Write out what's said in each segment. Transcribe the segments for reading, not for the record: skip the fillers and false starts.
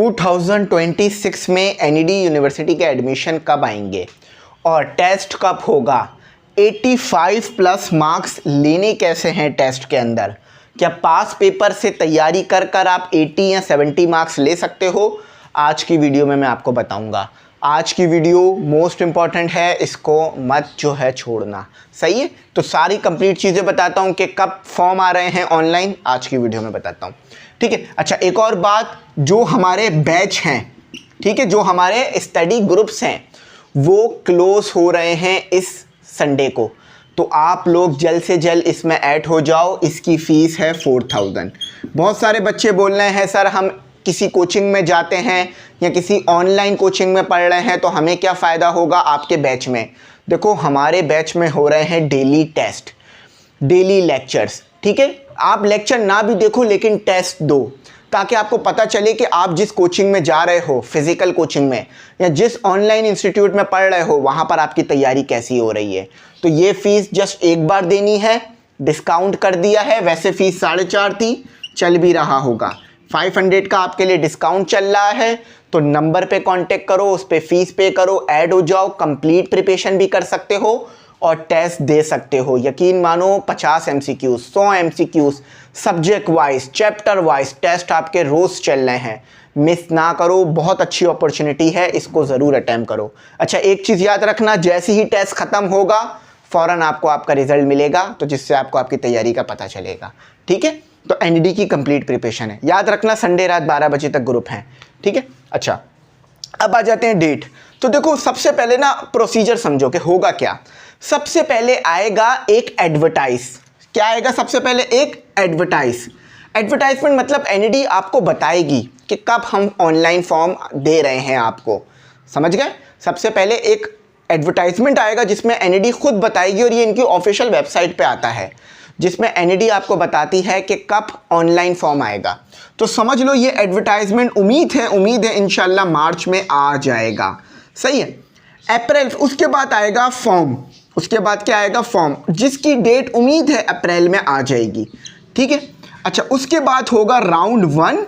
2026 में NED university के admission कब आएंगे और टेस्ट कब होगा? 85 प्लस मार्क्स लेने कैसे हैं टेस्ट के अंदर? क्या पास पेपर से तैयारी कर कर आप 80 या 70 मार्क्स ले सकते हो? आज की वीडियो में मैं आपको बताऊंगा। आज की वीडियो मोस्ट इम्पॉर्टेंट है, इसको मत जो है छोड़ना। सही है, तो सारी कंप्लीट चीज़ें बताता हूँ कि कब फॉर्म आ रहे हैं ऑनलाइन, आज की वीडियो में बताता हूँ। ठीक है। अच्छा, एक और बात, जो हमारे बैच हैं, ठीक है, जो हमारे स्टडी ग्रुप्स हैं, वो क्लोज हो रहे हैं इस संडे को, तो आप लोग जल्द से जल्द इसमें ऐड हो जाओ। इसकी फ़ीस है 4000। बहुत सारे बच्चे बोल रहे हैं सर हम किसी कोचिंग में जाते हैं या किसी ऑनलाइन कोचिंग में पढ़ रहे हैं तो हमें क्या फ़ायदा होगा आपके बैच में? देखो, हमारे बैच में हो रहे हैं डेली टेस्ट, डेली लेक्चर्स। ठीक है, आप लेक्चर ना भी देखो लेकिन टेस्ट दो, ताकि आपको पता चले कि आप जिस कोचिंग में जा रहे हो, फिजिकल कोचिंग में या जिस ऑनलाइन इंस्टीट्यूट में पढ़ रहे हो, वहाँ पर आपकी तैयारी कैसी हो रही है। तो ये फ़ीस जस्ट एक बार देनी है, डिस्काउंट कर दिया है। वैसे फ़ीस 4.5 थी, चल भी रहा होगा। 500 का आपके लिए डिस्काउंट चल रहा है, तो नंबर पे कांटेक्ट करो, उस पर फीस पे करो, ऐड हो जाओ। कंप्लीट प्रिपरेशन भी कर सकते हो और टेस्ट दे सकते हो। यकीन मानो 50 MCQs, 100 MCQs, subject wise, chapter wise test आपके रोज़ चल रहे हैं। मिस ना करो, बहुत अच्छी अपॉर्चुनिटी है, इसको ज़रूर अटैम्प्ट करो। अच्छा, एक चीज़ याद रखना, जैसे ही टेस्ट ख़त्म होगा फ़ौरन आपको आपका रिजल्ट मिलेगा, तो जिससे आपको आपकी तैयारी का पता चलेगा। ठीक है, तो एनईडी की कंप्लीट प्रिपरेशन है। याद रखना, संडे रात 12 बजे तक ग्रुप हैं। ठीक है। अच्छा, अब आ जाते हैं डेट। तो देखो, सबसे पहले ना प्रोसीजर समझो कि होगा क्या। सबसे पहले आएगा एक एडवर्टाइज। क्या आएगा? सबसे पहले एक एडवर्टाइजमेंट मतलब एनईडी आपको बताएगी कि कब हम ऑनलाइन फॉर्म दे रहे हैं आपको। समझ गए? सबसे पहले एक एडवर्टाइजमेंट आएगा जिसमें एनईडी खुद बताएगी, और ये इनकी ऑफिशियल वेबसाइट पे आता है, जिसमें एनईडी आपको बताती है कि कब ऑनलाइन फॉर्म आएगा। तो समझ लो ये एडवर्टाइजमेंट उम्मीद है इंशाल्लाह मार्च में आ जाएगा। सही है। अप्रैल, उसके बाद आएगा फॉर्म। उसके बाद क्या आएगा? फॉर्म, जिसकी डेट उम्मीद है अप्रैल में आ जाएगी। ठीक है। अच्छा, उसके बाद होगा राउंड 1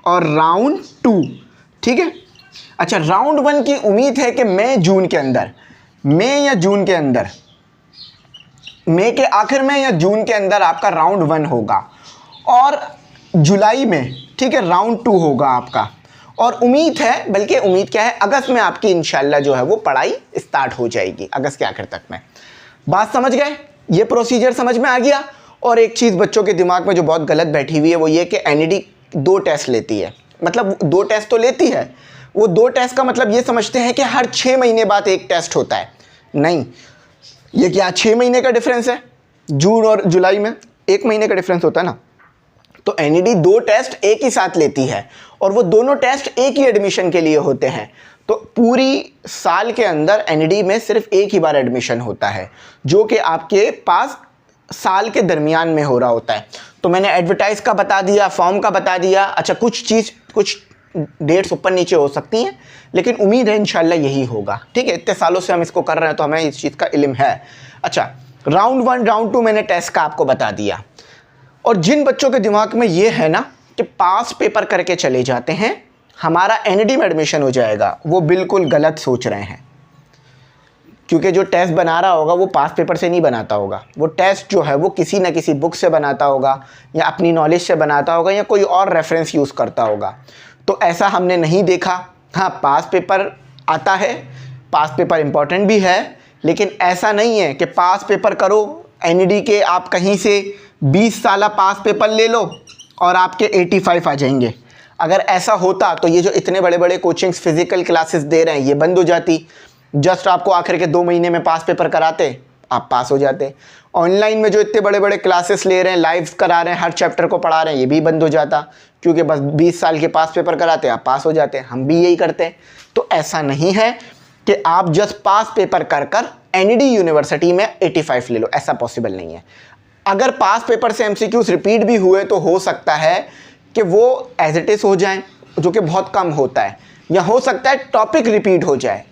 और राउंड 2। ठीक है। अच्छा, राउंड 1 की उम्मीद है कि मई या जून के अंदर, मई के आखिर में या जून के अंदर आपका राउंड 1 होगा, और जुलाई में, ठीक है, राउंड 2 होगा आपका। और उम्मीद है, बल्कि उम्मीद क्या है, अगस्त में आपकी इंशाल्लाह जो है वो पढ़ाई स्टार्ट हो जाएगी, अगस्त के आखिर तक में। बात समझ गए? ये प्रोसीजर समझ में आ गया। और एक चीज़ बच्चों के दिमाग में जो बहुत गलत बैठी हुई है वो ये कि एनईडी 2 टेस्ट लेती है। मतलब 2 टेस्ट तो लेती है, वो 2 टेस्ट का मतलब ये समझते हैं कि हर 6 महीने बाद एक टेस्ट होता है। नहीं, ये क्या 6 महीने का डिफरेंस है? जून और जुलाई में 1 महीने का डिफरेंस होता है ना। तो एनईडी 2 टेस्ट एक ही साथ लेती है, और वो दोनों टेस्ट एक ही एडमिशन के लिए होते हैं। तो पूरी साल के अंदर एनईडी में सिर्फ एक ही बार एडमिशन होता है, जो कि आपके पास साल के दरमियान में हो रहा होता है। तो मैंने एडवर्टाइज का बता दिया, फॉर्म का बता दिया। अच्छा, कुछ डेट्स ऊपर नीचे हो सकती हैं, लेकिन उम्मीद है इंशाल्लाह यही होगा। ठीक है, इतने सालों से हम इसको कर रहे हैं तो हमें इस चीज़ का इल्म है। अच्छा, राउंड 1 राउंड 2 मैंने टेस्ट का आपको बता दिया। और जिन बच्चों के दिमाग में ये है ना कि पास पेपर करके चले जाते हैं, हमारा एनईडी में एडमिशन हो जाएगा, वो बिल्कुल गलत सोच रहे हैं। क्योंकि जो टेस्ट बना रहा होगा वो पास पेपर से नहीं बनाता होगा। वो टेस्ट जो है वो किसी न किसी बुक से बनाता होगा, या अपनी नॉलेज से बनाता होगा, या कोई और रेफरेंस यूज़ करता होगा। तो ऐसा हमने नहीं देखा। हाँ, पास पेपर आता है, पास पेपर इम्पॉर्टेंट भी है, लेकिन ऐसा नहीं है कि पास पेपर करो, एनईडी के आप कहीं से 20 साल पास पेपर ले लो और आपके 85 आ जाएंगे। अगर ऐसा होता तो ये जो इतने बड़े बड़े कोचिंग्स फिजिकल क्लासेस दे रहे हैं ये बंद हो जाती। जस्ट आपको आखिर के 2 महीने में पास पेपर कराते, आप पास हो जाते। ऑनलाइन में जो इतने बड़े बड़े क्लासेस ले रहे हैं, लाइव करा रहे हैं, हर चैप्टर को पढ़ा रहे हैं, ये भी बंद हो जाता, क्योंकि बस 20 साल के पास पेपर कराते, आप पास हो जाते। हम भी यही करते हैं। तो ऐसा नहीं है कि आप जस्ट पास पेपर कर कर एनईडी यूनिवर्सिटी में 85 ले लो, ऐसा पॉसिबल नहीं है। अगर पास पेपर से MCQs रिपीट भी हुए तो हो सकता है कि वो एज इट इज़ हो जाए, जो कि बहुत कम होता है, या हो सकता है टॉपिक रिपीट हो जाए।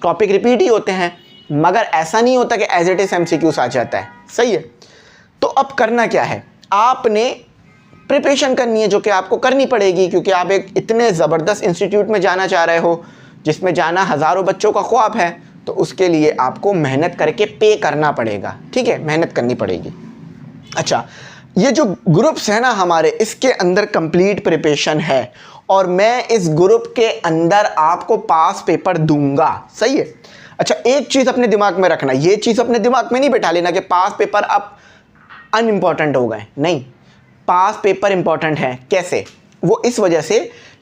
टॉपिक रिपीट ही होते हैं, मगर ऐसा नहीं होता कि एज इट इज़ MCQs आ जाता है। सही है। तो अब करना क्या है, आपने प्रिपरेशन करनी है, जो कि आपको करनी पड़ेगी, क्योंकि आप एक इतने ज़बरदस्त इंस्टीट्यूट में जाना चाह रहे हो जिसमें जाना हज़ारों बच्चों का ख्वाब है, तो उसके लिए आपको मेहनत करके पे करना पड़ेगा, ठीक है, मेहनत करनी पड़ेगी। अच्छा, ये जो ग्रुप्स है ना हमारे, इसके अंदर कंप्लीट प्रिपरेशन है और मैं इस ग्रुप के अंदर आपको पास पेपर दूंगा, सही है। अच्छा, एक चीज़ अपने दिमाग में रखना, ये चीज़ अपने दिमाग में नहीं बैठा लेना कि पास पेपर अब अनइम्पॉर्टेंट हो गए, नहीं, पास पेपर इंपॉर्टेंट है। कैसे? वो इस वजह से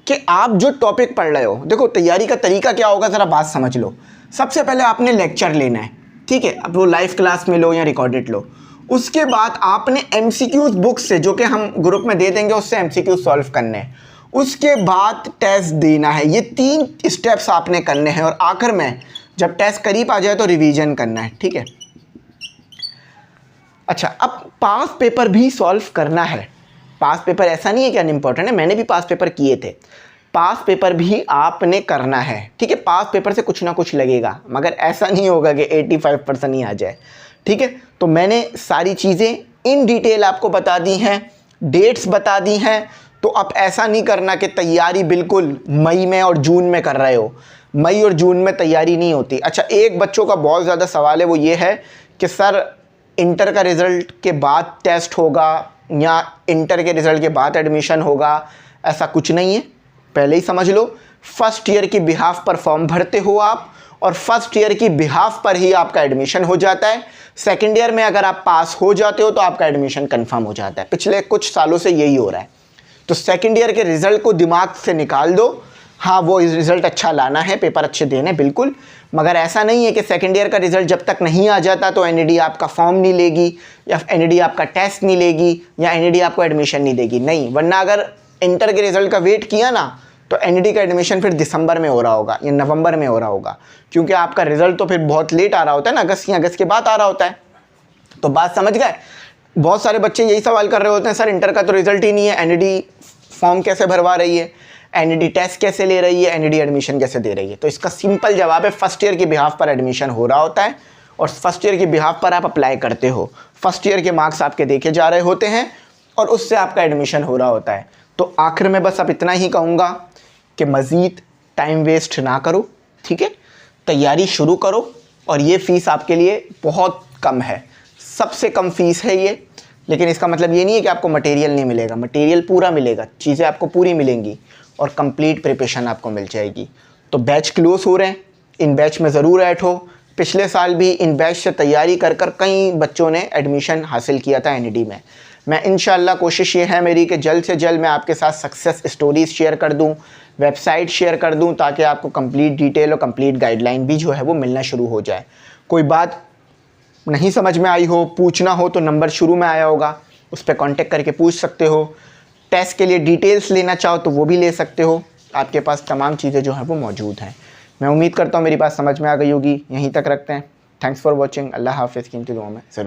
कि आप जो टॉपिक पढ़ रहे हो, देखो तैयारी का तरीका क्या होगा, ज़रा बात समझ लो। सबसे पहले आपने लेक्चर लेना है, ठीक है, अब वो लाइव क्लास में लो या रिकॉर्डेड लो। उसके बाद आपने एमसीक्यूज बुक से, जो कि हम ग्रुप में दे देंगे, उससे एमसीक्यूज सॉल्व करने हैं। उसके बाद टेस्ट देना है। ये 3 स्टेप्स आपने करने हैं और आखिर में जब टेस्ट करीब आ जाए तो रिवीजन करना है, ठीक है। अच्छा, अब पास पेपर भी सॉल्व करना है। पास पेपर ऐसा नहीं है कि अनइम्पॉर्टेंट है, मैंने भी पास पेपर किए थे। पास पेपर भी आपने करना है, ठीक है। पास पेपर से कुछ ना कुछ लगेगा, मगर ऐसा नहीं होगा कि 85% ही आ जाए, ठीक है। तो मैंने सारी चीज़ें इन डिटेल आपको बता दी हैं, डेट्स बता दी हैं। तो अब ऐसा नहीं करना कि तैयारी बिल्कुल मई में और जून में कर रहे हो। मई और जून में तैयारी नहीं होती। अच्छा, एक बच्चों का बहुत ज़्यादा सवाल है, वो ये है कि सर इंटर का रिज़ल्ट के बाद टेस्ट होगा या इंटर के रिज़ल्ट के बाद एडमिशन होगा। ऐसा कुछ नहीं है, पहले ही समझ लो। फर्स्ट ईयर की बिहाफ पर फॉर्म भरते हो आप और फर्स्ट ईयर की बिहाफ पर ही आपका एडमिशन हो जाता है। सेकेंड ईयर में अगर आप पास हो जाते हो तो आपका एडमिशन कंफर्म हो जाता है। पिछले कुछ सालों से यही हो रहा है। तो सेकेंड ईयर के रिज़ल्ट को दिमाग से निकाल दो। हाँ, वो रिज़ल्ट अच्छा लाना है, पेपर अच्छे देने, बिल्कुल, मगर ऐसा नहीं है कि सेकेंड ईयर का रिज़ल्ट जब तक नहीं आ जाता तो एनईडी आपका फॉर्म नहीं लेगी या एनईडी आपका टेस्ट नहीं लेगी या एनईडी आपको एडमिशन नहीं देगी, नहीं। वरना अगर इंटर के रिज़ल्ट का वेट किया ना तो एनईडी का एडमिशन फिर दिसंबर में हो रहा होगा या नवंबर में हो रहा होगा, क्योंकि आपका रिज़ल्ट तो फिर बहुत लेट आ रहा होता है ना, अगस्त के बाद आ रहा होता है। तो बात समझ गए? बहुत सारे बच्चे यही सवाल कर रहे होते हैं, सर इंटर का तो रिज़ल्ट ही नहीं है, एनईडी फॉर्म कैसे भरवा रही है, एनईडी टेस्ट कैसे ले रही है, एनईडी एडमिशन कैसे दे रही है। तो इसका सिंपल जवाब है, फर्स्ट ईयर की बिहाफ पर एडमिशन हो रहा होता है और फर्स्ट ईयर की बिहाफ पर आप अप्लाई करते हो। फर्स्ट ईयर के मार्क्स आपके देखे जा रहे होते हैं और उससे आपका एडमिशन हो रहा होता है। तो आखिर में बस अब इतना ही कहूँगा कि मज़ीद टाइम वेस्ट ना करो, ठीक है, तैयारी शुरू करो। और ये फ़ीस आपके लिए बहुत कम है, सबसे कम फ़ीस है ये। लेकिन इसका मतलब ये नहीं है कि आपको मटेरियल नहीं मिलेगा, मटेरियल पूरा मिलेगा, चीज़ें आपको पूरी मिलेंगी और कंप्लीट प्रिपरेशन आपको मिल जाएगी। तो बैच क्लोज हो रहे हैं, इन बैच में ज़रूर ऐड हो। पिछले साल भी इन बैच से तैयारी कर कई बच्चों ने एडमिशन हासिल किया था एनईडी में। मैं इंशाल्लाह कोशिश ये है मेरी कि जल्द से जल्द मैं आपके साथ सक्सेस स्टोरीज़ शेयर कर दूं, वेबसाइट शेयर कर दूं, ताकि आपको कंप्लीट डिटेल और कंप्लीट गाइडलाइन भी जो है वो मिलना शुरू हो जाए। कोई बात नहीं समझ में आई हो, पूछना हो तो नंबर शुरू में आया होगा, उस पर कॉन्टेक्ट करके पूछ सकते हो। टेस्ट के लिए डिटेल्स लेना चाहो तो वो भी ले सकते हो, आपके पास तमाम चीज़ें जो हैं वो मौजूद हैं। मैं उम्मीद करता हूँ मेरी बात समझ में आ गई होगी। यहीं तक रखते हैं। Thanks for watching. अल्लाह हाफ़िज़। कीमती दुआ में ज़रूर।